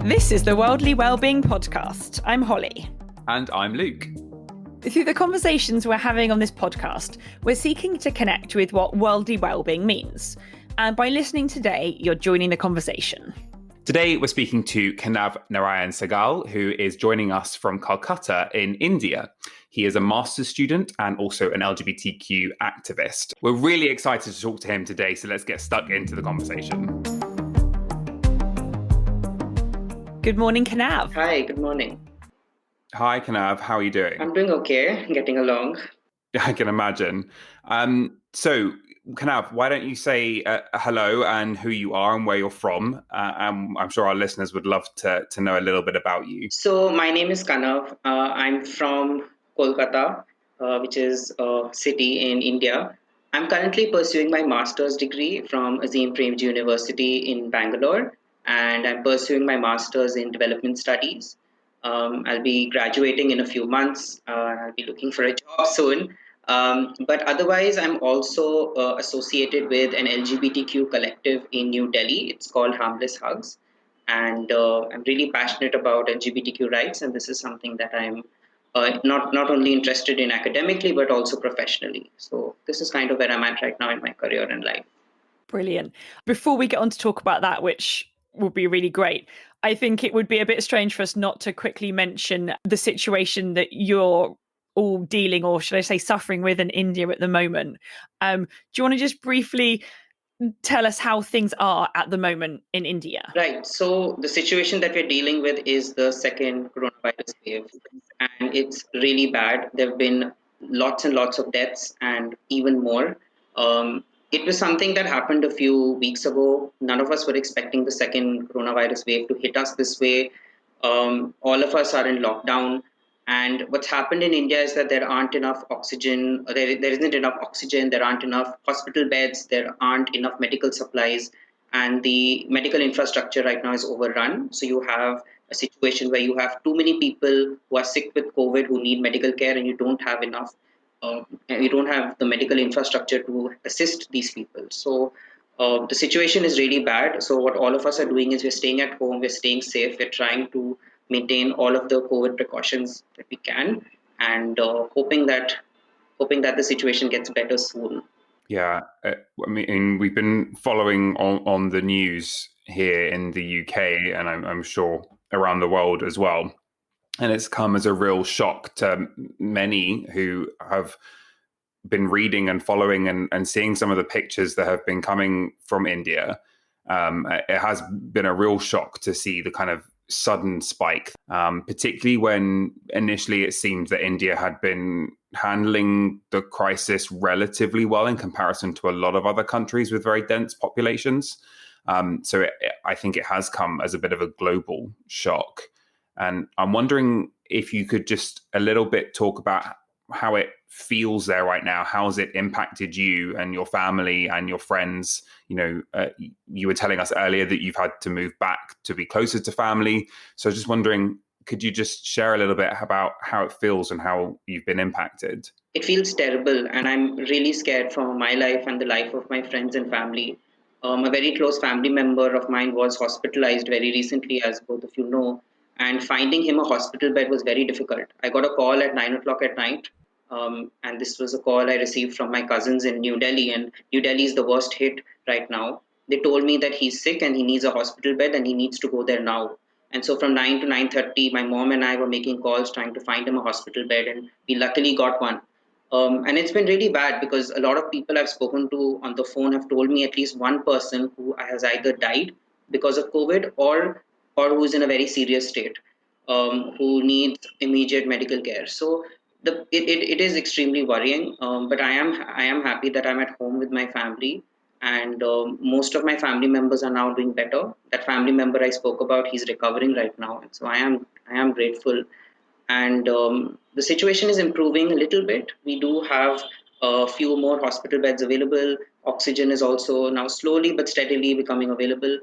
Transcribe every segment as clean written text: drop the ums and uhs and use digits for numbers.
This is the Worldly Wellbeing podcast. I'm Holly. And I'm Luke. Through the conversations we're having on this podcast, we're seeking to connect with what worldly wellbeing means. And by listening today, you're joining the conversation. Today, we're speaking to Kanav Sahgal, who is joining us from Kolkata in India. He is a master's student and also an LGBTQ activist. We're really excited to talk to him today, so let's get stuck into the conversation. Good morning, Kanav. Hi, good morning. Hi, Kanav. How are you doing? I'm doing okay, getting along. I can imagine. So, Kanav, why don't you say hello and who you are and where you're from? I'm sure our listeners would love to know a little bit about you. So, my name is Kanav. I'm from Kolkata, which is a city in India. I'm currently pursuing my master's degree from Azim Premji University in Bangalore, and I'm pursuing my master's in development studies. I'll be graduating in a few months. I'll be looking for a job soon. But otherwise, I'm also associated with an LGBTQ collective in New Delhi. It's called Harmless Hugs. And I'm really passionate about LGBTQ rights. And this is something that I'm not only interested in academically, but also professionally. So this is kind of where I'm at right now in my career and life. Brilliant. Before we get on to talk about that, which would be really great, I think it would be a bit strange for us not to quickly mention the situation that you're all dealing, or should I say suffering with, in India at the moment. Do you want to just briefly tell us how things are at the moment in India? Right. So the situation that we're dealing with is the second coronavirus wave, and it's really bad. There have been lots and lots of deaths and even more. It was something that happened a few weeks ago. None of us were expecting the second coronavirus wave to hit us this way. All of us are in lockdown. And what's happened in India is that there aren't enough oxygen. There isn't enough oxygen. There aren't enough hospital beds. There aren't enough medical supplies. And the medical infrastructure right now is overrun. So you have a situation where you have too many people who are sick with COVID who need medical care, and you don't have enough. You don't have the medical infrastructure to assist these people. So the situation is really bad. So what all of us are doing is we're staying at home. We're staying safe. We're trying to maintain all of the COVID precautions that we can, and hoping that the situation gets better soon. Yeah, I mean, we've been following on the news here in the UK, and I'm sure around the world as well. And it's come as a real shock to many who have been reading and following and seeing some of the pictures that have been coming from India. It has been a real shock to see the kind of sudden spike, particularly when initially it seemed that India had been handling the crisis relatively well in comparison to a lot of other countries with very dense populations. I think it has come as a bit of a global shock. And I'm wondering if you could just a little bit talk about how it feels there right now. How has it impacted you and your family and your friends? You were telling us earlier that you've had to move back to be closer to family. So just wondering, could you just share a little bit about how it feels and how you've been impacted? It feels terrible, and I'm really scared for my life and the life of my friends and family. A very close family member of mine was hospitalized very recently, as both of you know. And finding him a hospital bed was very difficult. I got a call at 9 o'clock at night. And this was a call I received from my cousins in New Delhi. And New Delhi is the worst hit right now. They told me that he's sick and he needs a hospital bed and he needs to go there now. And so from 9 to 9:30, my mom and I were making calls trying to find him a hospital bed. And we luckily got one. And it's been really bad because a lot of people I've spoken to on the phone have told me at least one person who has either died because of COVID or who is in a very serious state, who needs immediate medical care. So it is extremely worrying. But I am happy that I'm at home with my family, and most of my family members are now doing better. That family member I spoke about, he's recovering right now, and so I am grateful. And the situation is improving a little bit. We do have a few more hospital beds available. Oxygen is also now slowly but steadily becoming available.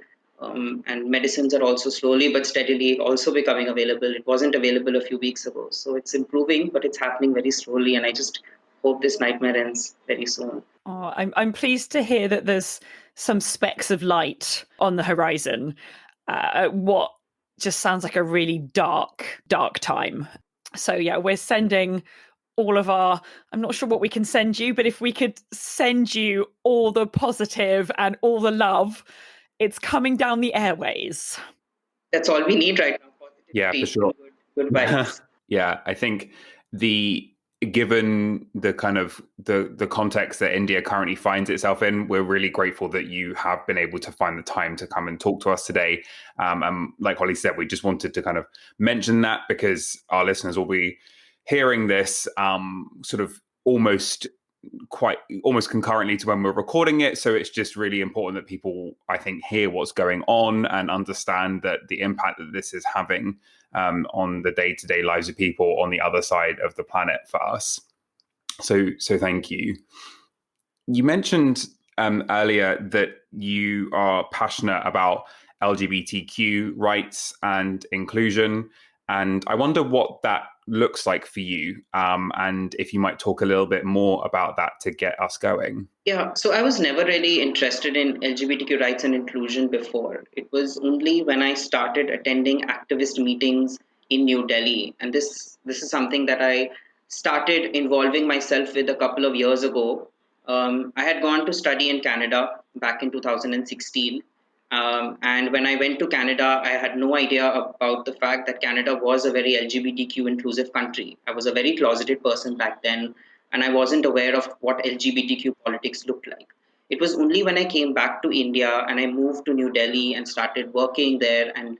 And medicines are also slowly but steadily also becoming available. It wasn't available a few weeks ago. So it's improving, but it's happening very slowly. And I just hope this nightmare ends very soon. Oh, I'm pleased to hear that there's some specks of light on the horizon. What just sounds like a really dark time. So yeah, we're sending all of our, I'm not sure what we can send you, but if we could send you all the positive and all the love, it's coming down the airways. That's all we need right now. Yeah, for sure. Good vibes. Yeah, I think given the kind of the context that India currently finds itself in, we're really grateful that you have been able to find the time to come and talk to us today. And like Holly said, we just wanted to kind of mention that because our listeners will be hearing this sort of almost concurrently to when we're recording it. So it's just really important that people, I think, hear what's going on and understand that the impact that this is having on the day-to-day lives of people on the other side of the planet for us. So thank you. You mentioned earlier that you are passionate about LGBTQ rights and inclusion. And I wonder what that looks like for you, and if you might talk a little bit more about that to get us going. Yeah, so I was never really interested in LGBTQ rights and inclusion before. It was only when I started attending activist meetings in New Delhi, and this is something that I started involving myself with a couple of years ago. I had gone to study in Canada back in 2016. And when I went to Canada, I had no idea about the fact that Canada was a very LGBTQ inclusive country. I was a very closeted person back then, and I wasn't aware of what LGBTQ politics looked like. It was only when I came back to India and I moved to New Delhi and started working there and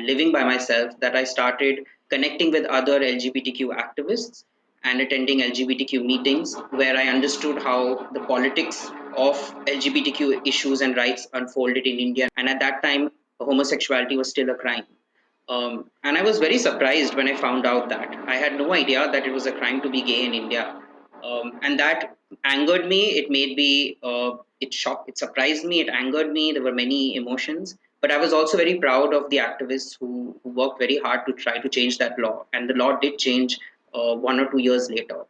living by myself that I started connecting with other LGBTQ activists and attending LGBTQ meetings where I understood how the politics of LGBTQ issues and rights unfolded in India. And at that time, homosexuality was still a crime. And I was very surprised when I found out that. I had no idea that it was a crime to be gay in India. And that angered me. It made me, it shocked, it surprised me, it angered me. There were many emotions. But I was also very proud of the activists who worked very hard to try to change that law. And the law did change 1 or 2 years later.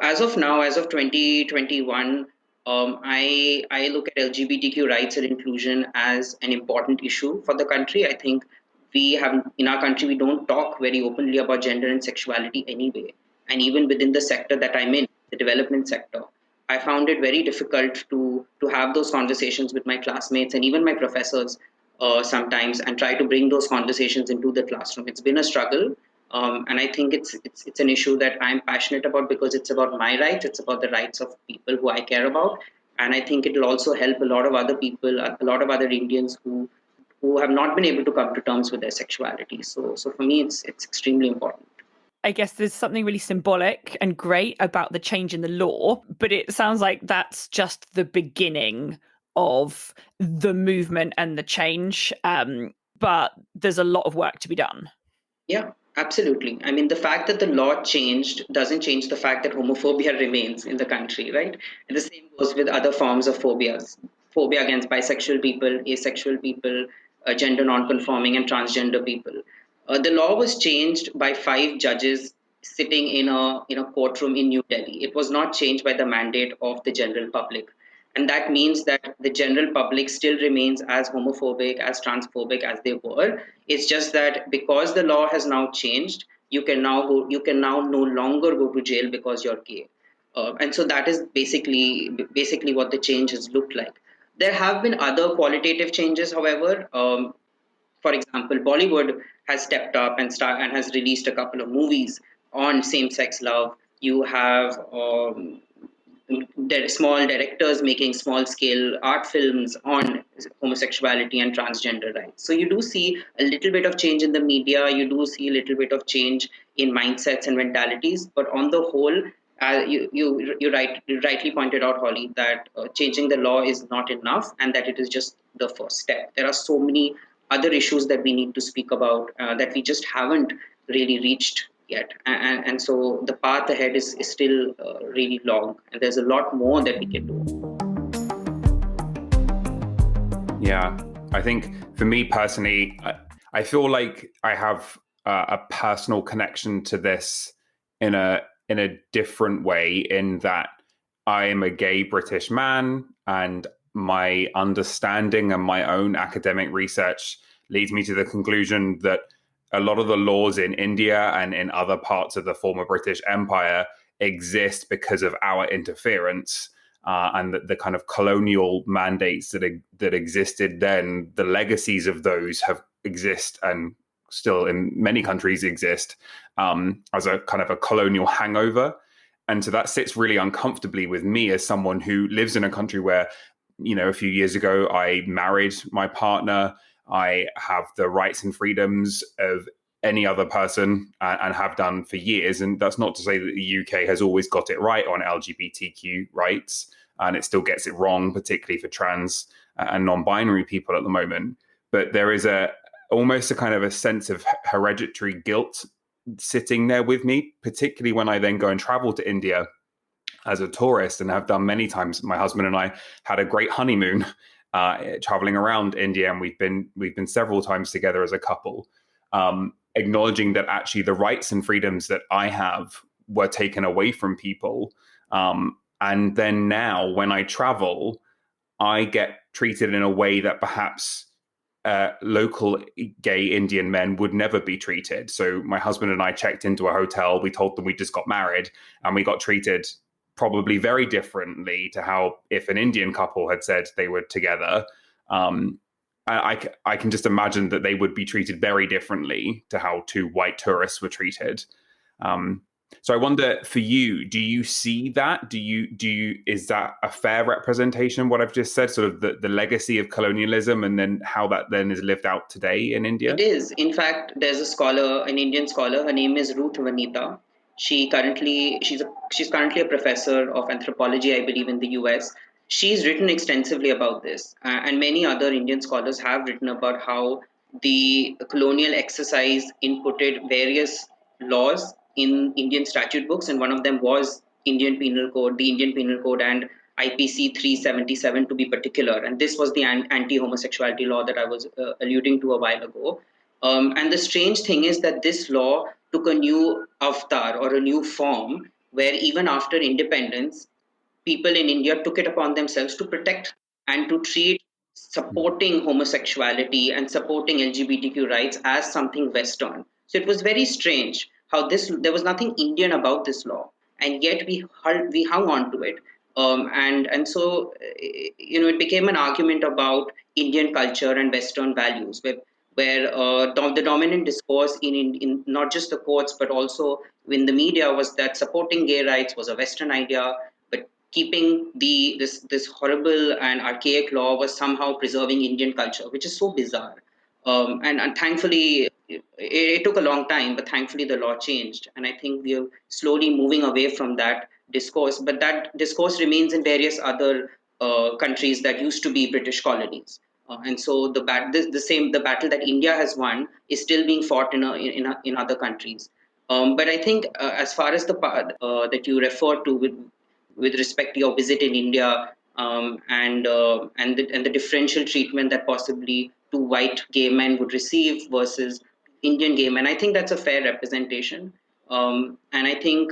As of now, as of 2021, I look at LGBTQ rights and inclusion as an important issue for the country. I think in our country, we don't talk very openly about gender and sexuality anyway. And even within the sector that I'm in, the development sector, I found it very difficult to have those conversations with my classmates and even my professors sometimes, and try to bring those conversations into the classroom. It's been a struggle, and I think it's an issue that I'm passionate about because it's about my rights. It's about the rights of people who I care about, and I think it will also help a lot of other people, a lot of other Indians who have not been able to come to terms with their sexuality. So for me, it's extremely important. I guess there's something really symbolic and great about the change in the law, but it sounds like that's just the beginning of the movement and the change. But there's a lot of work to be done. Yeah, absolutely. I mean, the fact that the law changed doesn't change the fact that homophobia remains in the country, right? And the same goes with other forms of phobias. Phobia against bisexual people, asexual people, gender non-conforming and transgender people. The law was changed by 5 judges sitting in a courtroom in New Delhi. It was not changed by the mandate of the general public. And that means that the general public still remains as homophobic, as transphobic as they were. It's just that because the law has now changed, you can now no longer go to jail because you're gay. And so that is basically what the change has looked like. There have been other qualitative changes, however. For example, Bollywood has stepped up and has released a couple of movies on same-sex love. You have small directors making small-scale art films on homosexuality and transgender rights. So you do see a little bit of change in the media. You do see a little bit of change in mindsets and mentalities. But on the whole, you rightly pointed out, Holly, that changing the law is not enough, and that it is just the first step. There are so many other issues that we need to speak about that we just haven't really reached yet. And so the path ahead is still really long, and there's a lot more that we can do. Yeah, I think for me personally, I feel like I have a personal connection to this in a different way, in that I am a gay British man, and my understanding and my own academic research leads me to the conclusion that a lot of the laws in India and in other parts of the former British Empire exist because of our interference. And the kind of colonial mandates that existed then, the legacies of those exist and still in many countries exist as a kind of a colonial hangover. And so that sits really uncomfortably with me as someone who lives in a country where, a few years ago, I married my partner. I have the rights and freedoms of any other person and have done for years. And that's not to say that the UK has always got it right on LGBTQ rights, and it still gets it wrong, particularly for trans and non-binary people at the moment. But there is almost a kind of a sense of hereditary guilt sitting there with me, particularly when I then go and travel to India as a tourist, and have done many times. My husband and I had a great honeymoon traveling around India, and we've been several times together as a couple, acknowledging that actually the rights and freedoms that I have were taken away from people. And then now when I travel, I get treated in a way that perhaps local gay Indian men would never be treated. So my husband and I checked into a hotel. We told them we just got married, and we got treated probably very differently to how if an Indian couple had said they were together. I can just imagine that they would be treated very differently to how two white tourists were treated. So I wonder, for you, do you see that? Is that a fair representation of what I've just said, sort of the legacy of colonialism, and then how that then is lived out today in India? It is. In fact, there's a scholar, an Indian scholar. Her name is Ruth Vanita. She's currently a professor of anthropology, I believe, in the US. She's written extensively about this, and many other Indian scholars have written about how the colonial exercise inputted various laws in Indian statute books, and one of them was the Indian Penal Code, and IPC 377 to be particular. And this was the anti-homosexuality law that I was alluding to a while ago. And the strange thing is that this law took a new avatar or a new form, where even after independence, people in India took it upon themselves to protect and to treat supporting homosexuality and supporting LGBTQ rights as something Western. So it was very strange how there was nothing Indian about this law, and yet we hung on to it. And so it became an argument about Indian culture and Western values, where the dominant discourse in not just the courts but also in the media was that supporting gay rights was a Western idea, but keeping this horrible and archaic law was somehow preserving Indian culture, which is so bizarre. And thankfully, it took a long time, but thankfully the law changed, and I think we are slowly moving away from that discourse. But that discourse remains in various other countries that used to be British colonies. And so the battle that India has won is still being fought in other countries. But I think as far as the part that you refer to with respect to your visit in India, and the differential treatment that possibly two white gay men would receive versus Indian gay men, I think that's a fair representation. And I think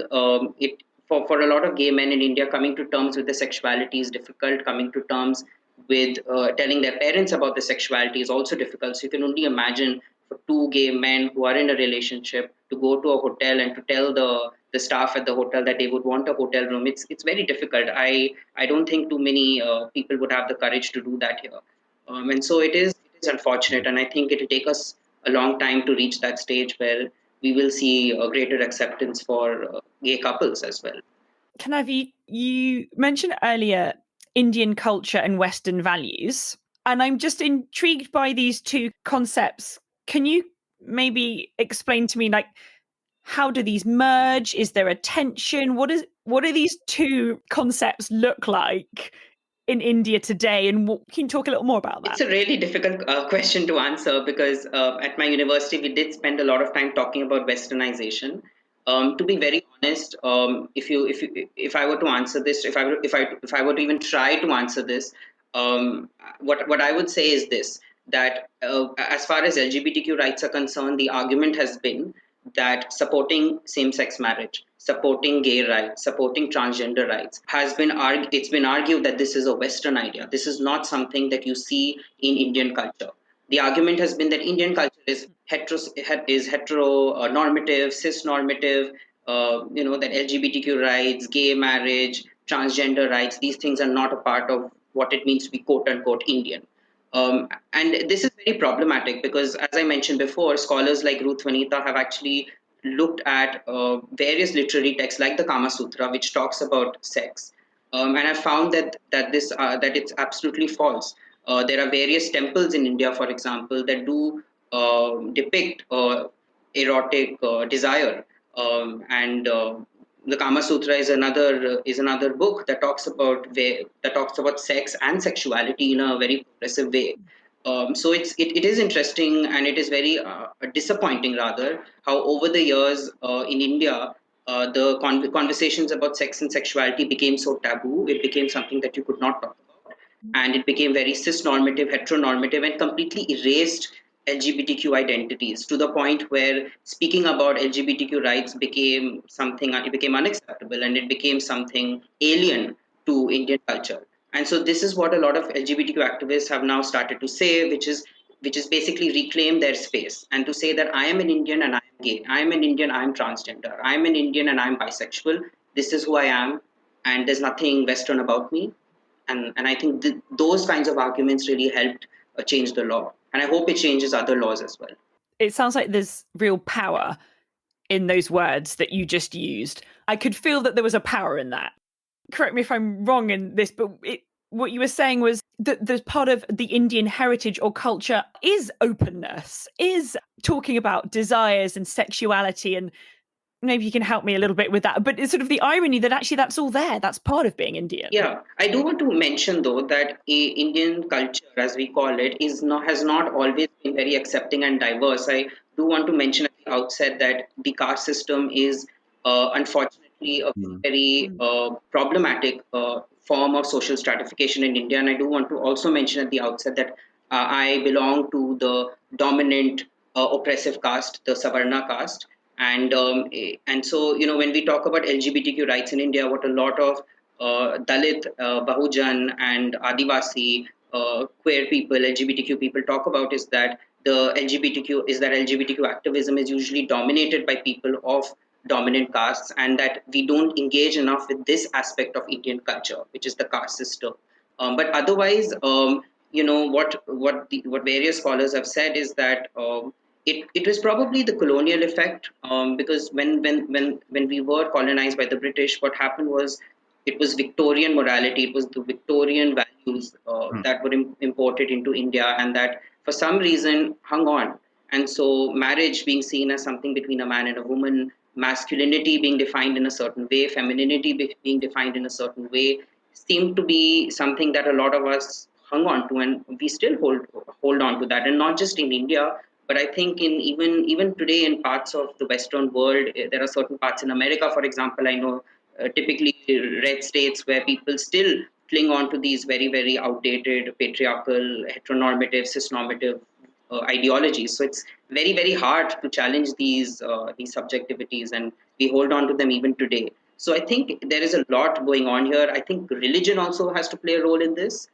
it for a lot of gay men in India, coming to terms with their sexuality is difficult. Coming to terms with telling their parents about their sexuality is also difficult. So you can only imagine for two gay men who are in a relationship to go to a hotel and to tell the staff at the hotel that they would want a hotel room. It's very difficult. I don't think too many people would have the courage to do that here. And so it is unfortunate, and I think it will take us a long time to reach that stage where we will see a greater acceptance for gay couples as well. Kanav, you mentioned earlier Indian culture and Western values, and I'm just intrigued by these two concepts. Can you maybe explain to me, like, how do these merge? Is there a tension? What do these two concepts look like in India today? And can you talk a little more about that? It's a really difficult question to answer, because at my university we did spend a lot of time talking about Westernization. To be very honest, if I were to answer this, if I were to even try to answer this, what I would say is this: that as far as LGBTQ rights are concerned, the argument has been that supporting same-sex marriage, supporting gay rights, supporting transgender rights it's been argued that this is a Western idea. This is not something that you see in Indian culture. The argument has been that Indian culture is heteronormative, cis-normative, that LGBTQ rights, gay marriage, transgender rights, these things are not a part of what it means to be quote-unquote Indian. And this is very problematic because, as I mentioned before, scholars like Ruth Vanita have actually looked at various literary texts like the Kama Sutra, which talks about sex, and I found that it's absolutely false. There are various temples in India, for example, that do depict erotic desire, and the Kama Sutra is another book that talks about sex and sexuality in a very progressive way. So it is interesting, and it is very disappointing rather how over the years in India the conversations about sex and sexuality became so taboo. It became something that you could not talk about, and it became very cis-normative, heteronormative, and completely erased LGBTQ identities to the point where speaking about LGBTQ rights became unacceptable, and it became something alien to Indian culture. And so this is what a lot of LGBTQ activists have now started to say, which is basically reclaim their space and to say that I am an Indian and I am gay. I am an Indian, I am transgender. I am an Indian and I am bisexual. This is who I am, and there's nothing Western about me. And I think those kinds of arguments really helped change the law. And I hope it changes other laws as well. It sounds like there's real power in those words that you just used. I could feel that there was a power in that. Correct me if I'm wrong in this, but what you were saying was that the part of the Indian heritage or culture is openness, is talking about desires and sexuality, and maybe you can help me a little bit with that. But it's sort of the irony that actually that's all there. That's part of being Indian. Yeah, I do want to mention though that Indian culture, as we call it, has not always been very accepting and diverse. I do want to mention at the outset that the caste system is unfortunately a very problematic form of social stratification in India. And I do want to also mention at the outset that I belong to the dominant oppressive caste, the Savarna caste. And so when we talk about LGBTQ rights in India, what a lot of Dalit, Bahujan, and Adivasi queer people, LGBTQ people talk about is that LGBTQ activism is usually dominated by people of dominant castes, and that we don't engage enough with this aspect of Indian culture, which is the caste system. But otherwise, what various scholars have said is that it was probably the colonial effect, because when we were colonized by the British, what happened was it was Victorian morality, it was the Victorian values that were imported into India, and that for some reason hung on. And so marriage being seen as something between a man and a woman, masculinity being defined in a certain way, femininity being defined in a certain way, seemed to be something that a lot of us hung on to, and we still hold on to that. And not just in India, but I think in even today in parts of the Western world, there are certain parts in America, for example, I know typically red states where people still cling on to these very, very outdated, patriarchal, heteronormative, cisnormative ideologies. So it's very, very hard to challenge these subjectivities, and we hold on to them even today. So I think there is a lot going on here. I think religion also has to play a role in this.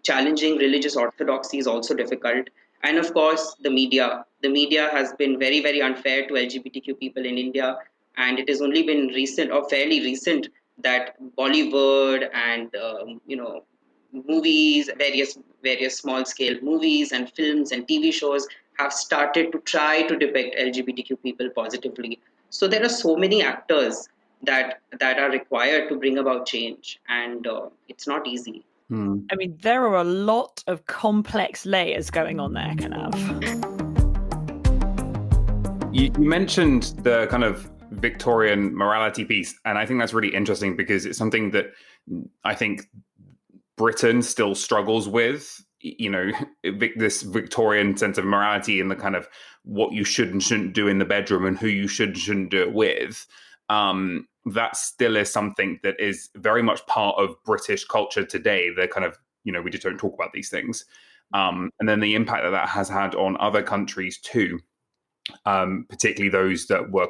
Challenging religious orthodoxy is also difficult. And of course, the media. The media has been very, very unfair to LGBTQ people in India. And it has only been recent or fairly recent that Bollywood and, movies, various small scale movies and films and TV shows have started to try to depict LGBTQ people positively. So there are so many actors that are required to bring about change, and it's not easy. I mean, there are a lot of complex layers going on there, Kanav. You mentioned the kind of Victorian morality piece, and I think that's really interesting because it's something that I think Britain still struggles with. This Victorian sense of morality and the kind of what you should and shouldn't do in the bedroom and who you should and shouldn't do it with. That still is something that is very much part of British culture today. They're kind of, we just don't talk about these things. And then the impact that has had on other countries too, particularly those that were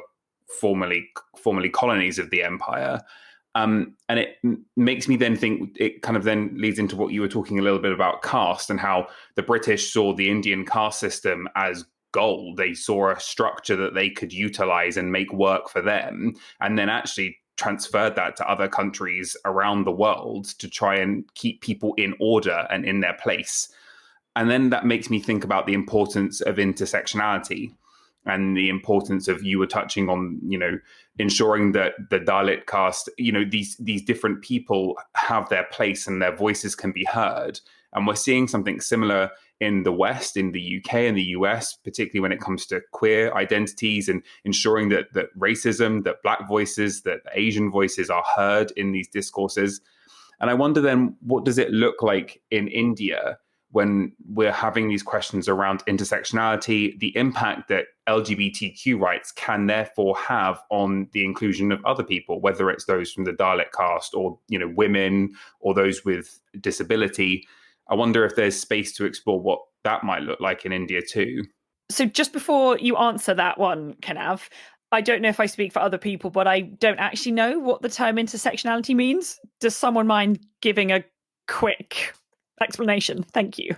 formerly colonies of the empire. And it makes me then think, it kind of then leads into what you were talking a little bit about caste and how the British saw the Indian caste system as gold. They saw a structure that they could utilize and make work for them, and then actually transferred that to other countries around the world to try and keep people in order and in their place. And then that makes me think about the importance of intersectionality and the importance of, you were touching on, ensuring that the Dalit caste, these different people have their place and their voices can be heard. And we're seeing something similar in the West, in the UK and the US, particularly when it comes to queer identities, and ensuring that racism, that Black voices, that Asian voices are heard in these discourses. And I wonder then, what does it look like in India when we're having these questions around intersectionality, the impact that LGBTQ rights can therefore have on the inclusion of other people, whether it's those from the Dalit caste or, women or those with disability. I wonder if there's space to explore what that might look like in India too. So just before you answer that one, Kanav, I don't know if I speak for other people, but I don't actually know what the term intersectionality means. Does someone mind giving a quick explanation? Thank you.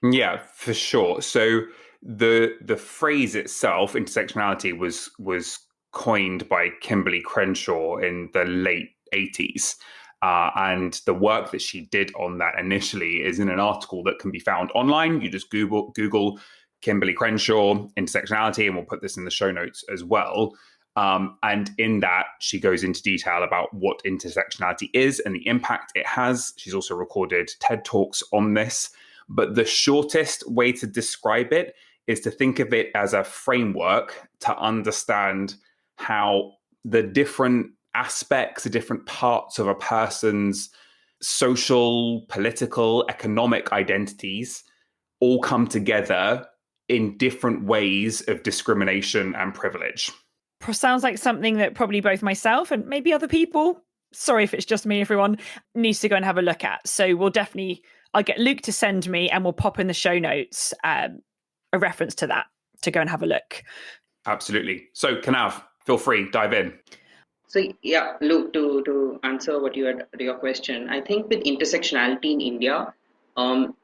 Yeah, for sure. So the phrase itself, intersectionality, was coined by Kimberly Crenshaw in the late 80s. And the work that she did on that initially is in an article that can be found online. You just Google Kimberly Crenshaw intersectionality, and we'll put this in the show notes as well. And in that, she goes into detail about what intersectionality is and the impact it has. She's also recorded TED Talks on this. But the shortest way to describe it is to think of it as a framework to understand how the different aspects, the different parts of a person's social, political, economic identities all come together in different ways of discrimination and privilege. Sounds like something that probably both myself and maybe other people, sorry if it's just me, everyone, needs to go and have a look at. So I'll get Luke to send me, and we'll pop in the show notes a reference to that to go and have a look. Absolutely. So Kanav, feel free, dive in. So yeah, Luke, to answer your question, I think with intersectionality in India,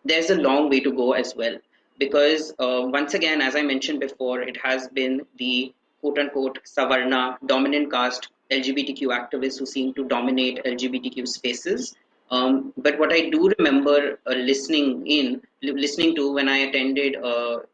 there's a long way to go as well. Because once again, as I mentioned before, it has been the quote-unquote Savarna dominant caste LGBTQ activists who seem to dominate LGBTQ spaces. But what I do remember listening to when I attended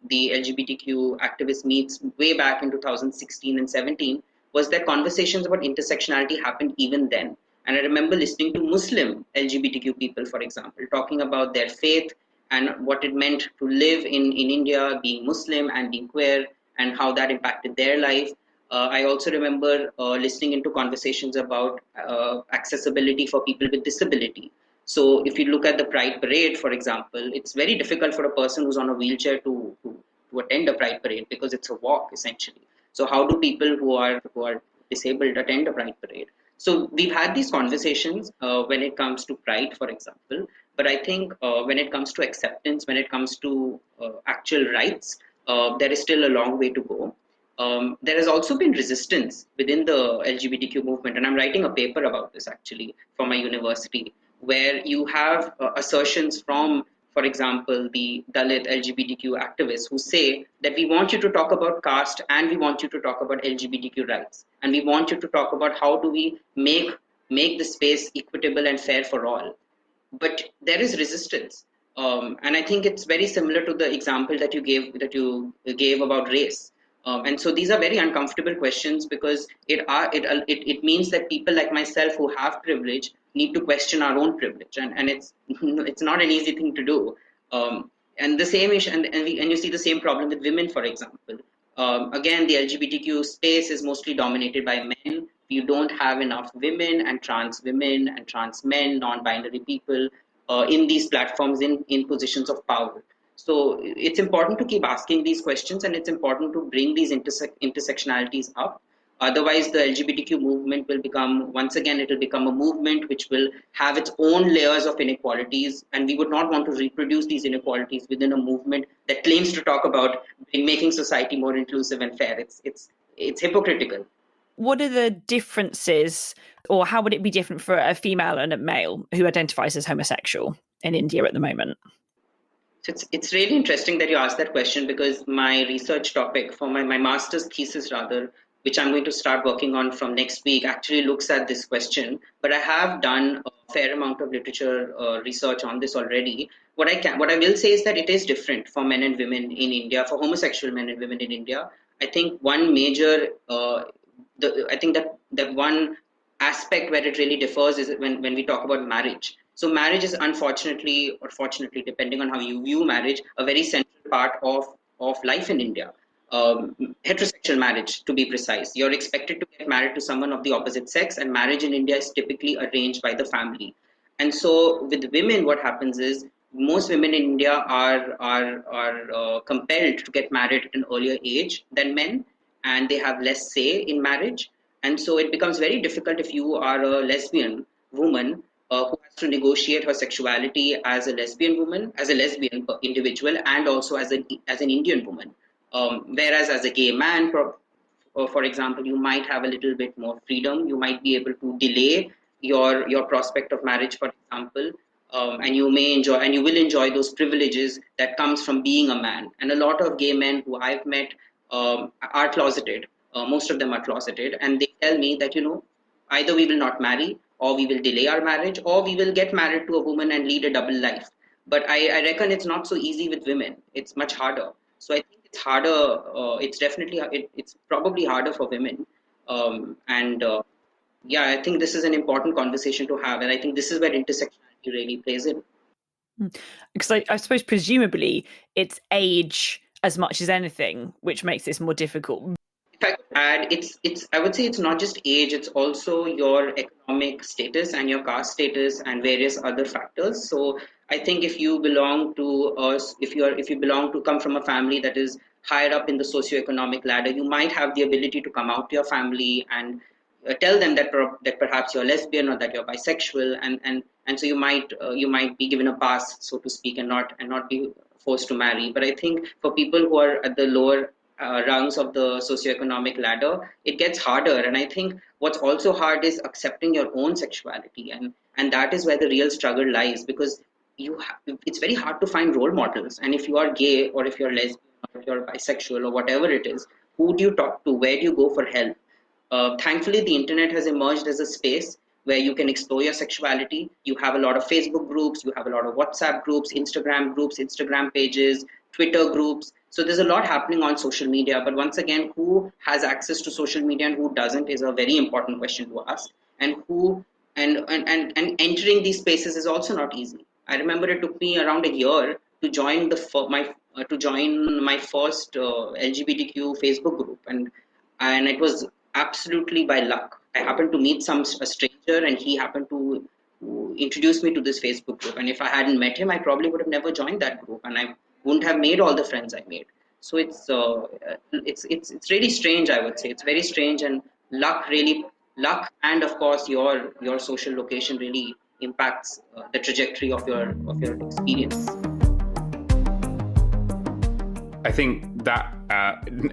the LGBTQ activist meets way back in 2016 and 17 was that conversations about intersectionality happened even then. And I remember listening to Muslim LGBTQ people, for example, talking about their faith and what it meant to live in India, being Muslim and being queer, and how that impacted their life. I also remember listening into conversations about accessibility for people with disability. So if you look at the Pride Parade, for example, it's very difficult for a person who's on a wheelchair to attend a Pride Parade because it's a walk, essentially. So how do people who are disabled attend a Pride Parade? So we've had these conversations when it comes to Pride, for example. But I think when it comes to acceptance, when it comes to actual rights, there is still a long way to go. There has also been resistance within the LGBTQ movement, and I'm writing a paper about this actually for my university, where you have assertions from, for example, the Dalit LGBTQ activists who say that we want you to talk about caste and we want you to talk about LGBTQ rights, and we want you to talk about how do we make the space equitable and fair for all. But there is resistance. And I think it's very similar to the example that you gave about race. And so these are very uncomfortable questions because it means that people like myself who have privilege need to question our own privilege, and it's not an easy thing to do. And the same issue, and you see the same problem with women, for example. Again, the LGBTQ space is mostly dominated by men. You don't have enough women and trans men, non-binary people in these platforms in positions of power. So it's important to keep asking these questions, and it's important to bring these intersectionalities up. Otherwise, the LGBTQ movement will become a movement which will have its own layers of inequalities, and we would not want to reproduce these inequalities within a movement that claims to talk about making society more inclusive and fair. It's hypocritical. What are the differences, or how would it be different for a female and a male who identifies as homosexual in India at the moment? So it's really interesting that you asked that question, because my research topic for my master's thesis, rather, which I'm going to start working on from next week, actually looks at this question. But I have done a fair amount of literature research on this already. What I will say is that it is different for men and women in India, for homosexual men and women in India. I think one major, I think that one aspect where it really differs is when we talk about marriage. So marriage is, unfortunately or fortunately, depending on how you view marriage, a very central part of life in India. Heterosexual marriage, to be precise. You're expected to get married to someone of the opposite sex, and marriage in India is typically arranged by the family. And so with women, what happens is most women in India are compelled to get married at an earlier age than men, and they have less say in marriage. And so it becomes very difficult if you are a lesbian woman who has to negotiate her sexuality as a lesbian woman, as a lesbian individual, and also as an Indian woman. Whereas as a gay man, for example, you might have a little bit more freedom. You might be able to delay your prospect of marriage, for example, and you will enjoy those privileges that comes from being a man. And a lot of gay men who I've met are closeted. Most of them are closeted, and they tell me that, either we will not marry, or we will delay our marriage, or we will get married to a woman and lead a double life. But I reckon it's not so easy with women. It's much harder. So I think it's harder. It's probably harder for women. And yeah, I think this is an important conversation to have, and I think this is where intersectionality really plays in. Because I suppose presumably it's age as much as anything which makes this more difficult. If I could add, I would say it's not just age, it's also your economic status and your caste status and various other factors. So I think if you belong to come from a family that is higher up in the socioeconomic ladder, you might have the ability to come out to your family and tell them that perhaps you're lesbian or that you're bisexual, and so you might be given a pass, so to speak, and not be forced to marry. But I think for people who are at the lower rungs of the socioeconomic ladder, it gets harder. And I think what's also hard is accepting your own sexuality, and that is where the real struggle lies, because it's very hard to find role models. And if you are gay, or if you're lesbian, or if you're bisexual, or whatever it is, who do you talk to? Where do you go for help? Thankfully, the internet has emerged as a space where you can explore your sexuality. You have a lot of Facebook groups, you have a lot of WhatsApp groups, Instagram pages, Twitter groups. So there's a lot happening on social media. But once again, who has access to social media and who doesn't is a very important question to ask. And entering these spaces is also not easy. I remember it took me around a year to join my first LGBTQ Facebook group, and it was absolutely by luck. I happened to meet a stranger, and he happened to introduce me to this Facebook group. And if I hadn't met him, I probably would have never joined that group, and I wouldn't have made all the friends I made. So it's really strange. I would say it's very strange, and luck, and of course your social location really impacts the trajectory of your experience. I think that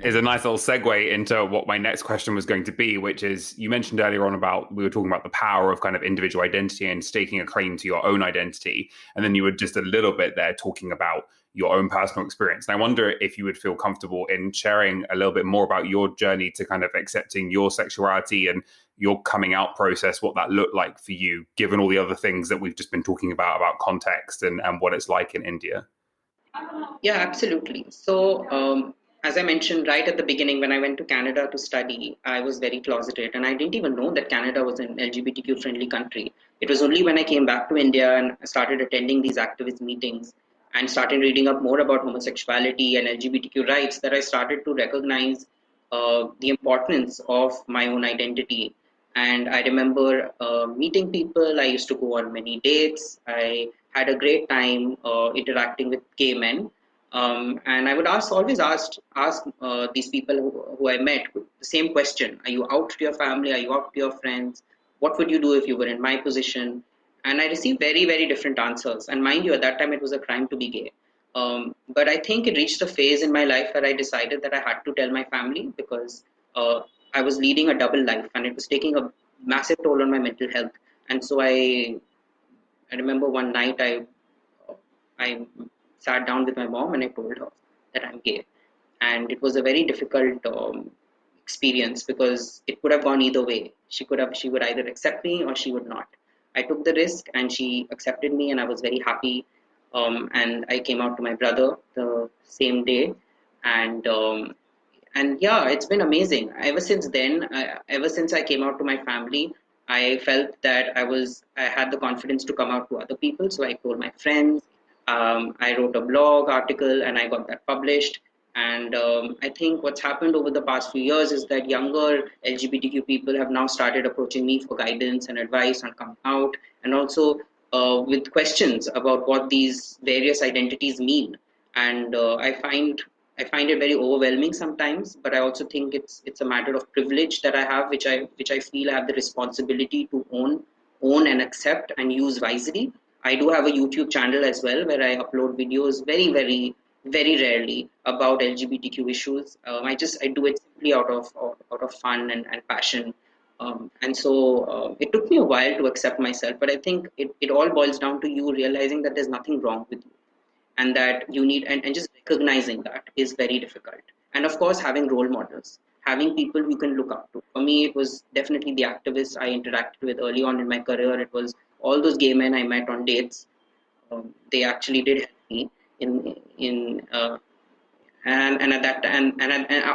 is a nice little segue into what my next question was going to be, which is, you mentioned earlier on we were talking about the power of kind of individual identity and staking a claim to your own identity. And then you were just a little bit there talking about your own personal experience. And I wonder if you would feel comfortable in sharing a little bit more about your journey to kind of accepting your sexuality and your coming out process, what that looked like for you, given all the other things that we've just been talking about context and what it's like in India. Yeah, absolutely. So, as I mentioned right at the beginning, when I went to Canada to study, I was very closeted, and I didn't even know that Canada was an LGBTQ friendly country. It was only when I came back to India and started attending these activist meetings and started reading up more about homosexuality and LGBTQ rights that I started to recognize the importance of my own identity. And I remember meeting people. I used to go on many dates. I had a great time interacting with gay men. And I would always ask these people who I met the same question: are you out to your family? Are you out to your friends? What would you do if you were in my position? And I received very, very different answers. And mind you, at that time it was a crime to be gay. But I think it reached a phase in my life where I decided that I had to tell my family, because I was leading a double life, and it was taking a massive toll on my mental health. And so I remember one night I sat down with my mom and I told her that I'm gay, and it was a very difficult experience because it could have gone either way. She would either accept me or she would not. I took the risk and she accepted me, and I was very happy. And I came out to my brother the same day, and yeah, it's been amazing. Ever since then, ever since I came out to my family, I felt that I had the confidence to come out to other people. So I told my friends. I wrote a blog article and I got that published. And I think what's happened over the past few years is that younger LGBTQ people have now started approaching me for guidance and advice on coming out, and also with questions about what these various identities mean. And I find it very overwhelming sometimes, but I also think it's a matter of privilege that I have, which I feel I have the responsibility to own and accept and use wisely. I do have a YouTube channel as well where I upload videos very rarely about LGBTQ issues. I do it simply out of fun and passion. And so it took me a while to accept myself, but I think it all boils down to you realizing that there's nothing wrong with you, and that you need, and just recognizing that is very difficult. And of course, having role models, having people you can look up to. For me, it was definitely the activists I interacted with early on in my career. It was all those gay men I met on dates. They actually did help me in and at that and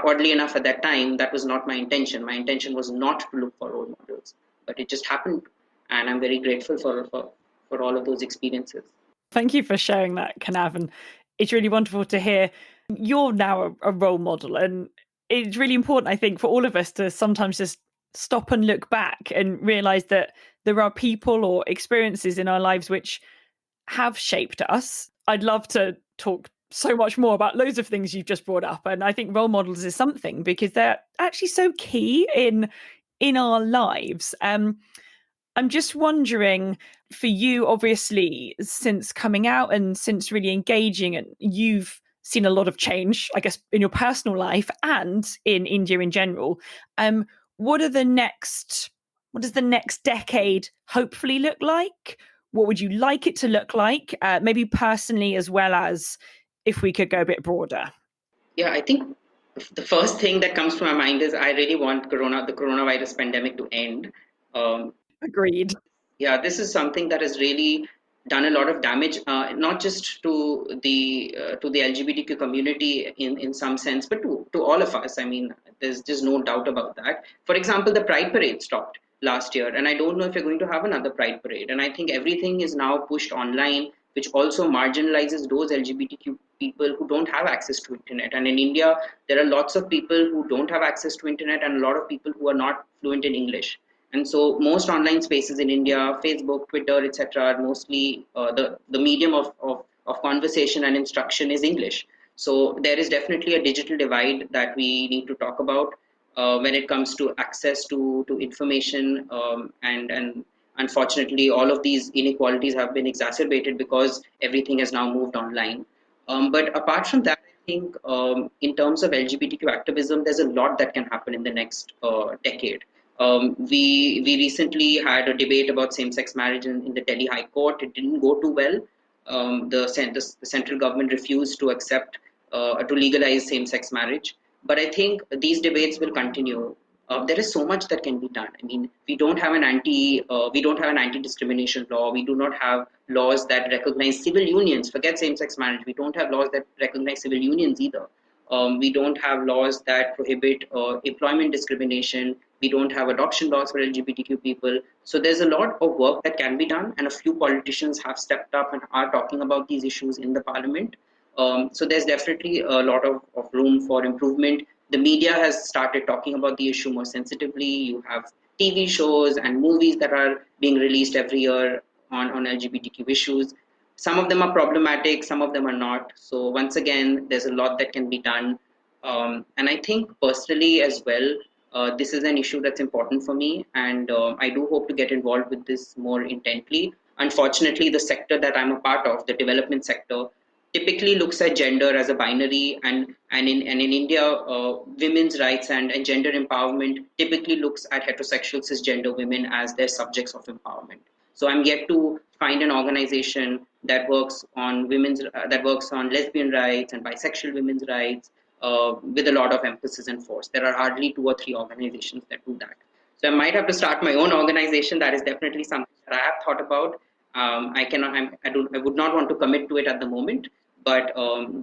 oddly enough, at that time, that was not my intention. My intention was not to look for role models, but it just happened, and I'm very grateful for all of those experiences. Thank you for sharing that, Kanav. And it's really wonderful to hear you're now a role model. And it's really important, I think, for all of us to sometimes just stop and look back and realize that there are people or experiences in our lives which have shaped us. I'd love to talk so much more about loads of things you've just brought up. And I think role models is something because they're actually so key in our lives. I'm just wondering, for you, obviously, since coming out and since really engaging, and you've seen a lot of change, I guess, in your personal life and in India in general. What does the next decade hopefully look like? What would you like it to look like? Maybe personally, as well as if we could go a bit broader. Yeah, I think the first thing that comes to my mind is I really want the coronavirus pandemic to end. Agreed. Yeah, this is something that has really done a lot of damage, not just to the LGBTQ community in some sense, but to all of us. I mean, there's just no doubt about that. For example, the Pride Parade stopped last year, and I don't know if you're going to have another Pride Parade. And I think everything is now pushed online, which also marginalizes those LGBTQ people who don't have access to internet. And in India, there are lots of people who don't have access to internet, and a lot of people who are not fluent in English. And so most online spaces in India, Facebook, Twitter, etc., are mostly the medium of conversation and instruction is English. So there is definitely a digital divide that we need to talk about when it comes to access to information. And unfortunately, all of these inequalities have been exacerbated because everything has now moved online. But apart from that, I think in terms of LGBTQ activism, there's a lot that can happen in the next decade. We recently had a debate about same-sex marriage in the Delhi High Court. It didn't go too well. The central government refused to accept to legalize same-sex marriage. But I think these debates will continue. There is so much that can be done. I mean, we don't have an anti-discrimination law. We do not have laws that recognize civil unions. Forget same-sex marriage. We don't have laws that recognize civil unions either. We don't have laws that prohibit employment discrimination. We don't have adoption laws for LGBTQ people. So there's a lot of work that can be done, and a few politicians have stepped up and are talking about these issues in the parliament. So there's definitely a lot of room for improvement. The media has started talking about the issue more sensitively. You have TV shows and movies that are being released every year on LGBTQ issues. Some of them are problematic, some of them are not. So once again, there's a lot that can be done. And I think personally as well, this is an issue that's important for me, and I do hope to get involved with this more intently. Unfortunately, the sector that I'm a part of, the development sector, typically looks at gender as a binary, and in India, women's rights and gender empowerment typically looks at heterosexual cisgender women as their subjects of empowerment. So I'm yet to find an organization that works on lesbian rights and bisexual women's rights with a lot of emphasis and force. There are hardly 2 or 3 organizations that do that. So I might have to start my own organization. That is definitely something that I have thought about. I would not want to commit to it at the moment, but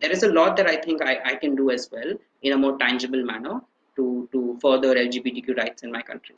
there is a lot that I think I can do as well in a more tangible manner to further LGBTQ rights in my country.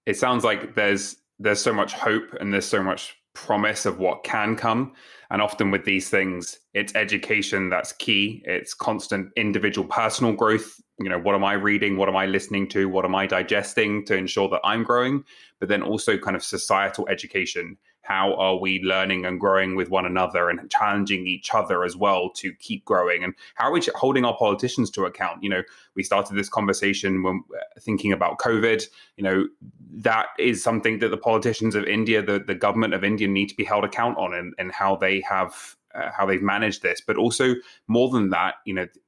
It sounds like there's so much hope and there's so much promise of what can come. And often with these things, it's education that's key. It's constant individual personal growth. What am I reading? What am I listening to? What am I digesting to ensure that I'm growing? But then also kind of societal education. How are we learning and growing with one another and challenging each other as well to keep growing? And how are we holding our politicians to account? We started this conversation when thinking about COVID. That is something that the politicians of India, the government of India, need to be held account on, and how they have how they've managed this. But also more than that,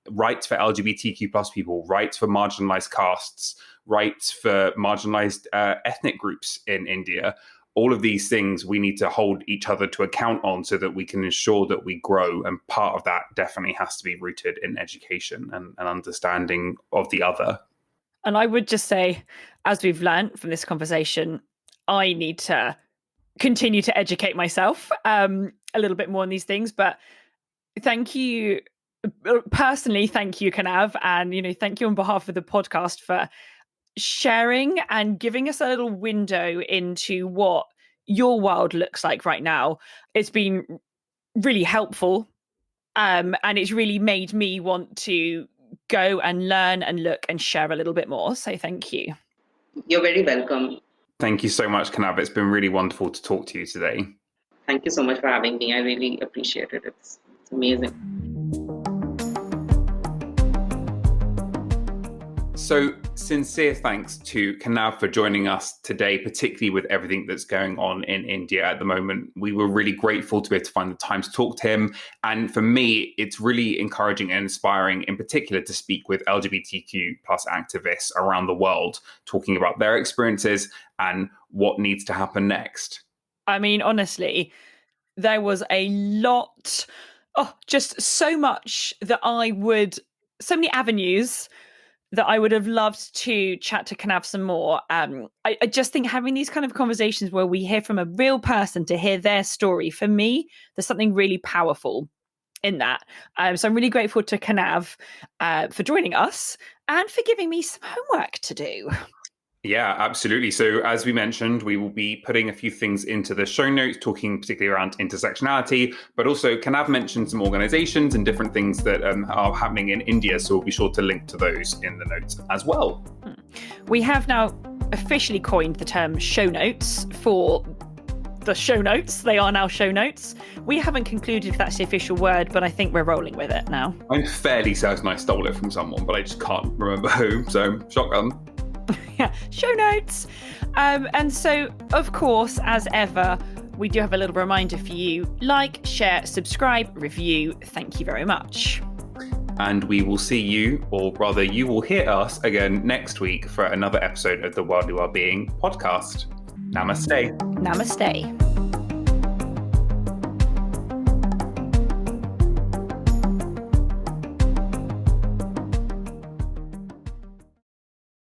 rights for LGBTQ plus people, rights for marginalized castes, rights for marginalized ethnic groups in India. All of these things we need to hold each other to account on so that we can ensure that we grow. And part of that definitely has to be rooted in education and understanding of the other. And I would just say, as we've learned from this conversation, I need to continue to educate myself a little bit more on these things. But thank you, personally, thank you, Kanav. And, thank you on behalf of the podcast for sharing and giving us a little window into what your world looks like right now. It's been really helpful, and it's really made me want to go and learn and look and share a little bit more. So thank you. You're very welcome. Thank you so much, Kanav. It's been really wonderful to talk to you today. Thank you so much for having me. I really appreciate it. It's amazing. So sincere thanks to Kanav for joining us today, particularly with everything that's going on in India at the moment. We were really grateful to be able to find the time to talk to him. And for me, it's really encouraging and inspiring in particular to speak with LGBTQ plus activists around the world, talking about their experiences and what needs to happen next. I mean, honestly, there was a lot, just so much so many avenues that I would have loved to chat to Kanav some more. I just think having these kind of conversations where we hear from a real person to hear their story, for me, there's something really powerful in that. So I'm really grateful to Kanav for joining us and for giving me some homework to do. Yeah, absolutely. So as we mentioned, we will be putting a few things into the show notes, talking particularly around intersectionality, but also Kanav mentioned some organizations and different things that are happening in India. So we'll be sure to link to those in the notes as well. We have now officially coined the term show notes for the show notes. They are now show notes. We haven't concluded if that's the official word, but I think we're rolling with it now. I'm fairly certain I stole it from someone, but I just can't remember who. So shotgun. Yeah, show notes. And so, of course, as ever, we do have a little reminder for you. Like, share, subscribe, review. Thank you very much. And we will see you, or rather you will hear us again next week for another episode of the Worldly Wellbeing podcast. Namaste. Namaste.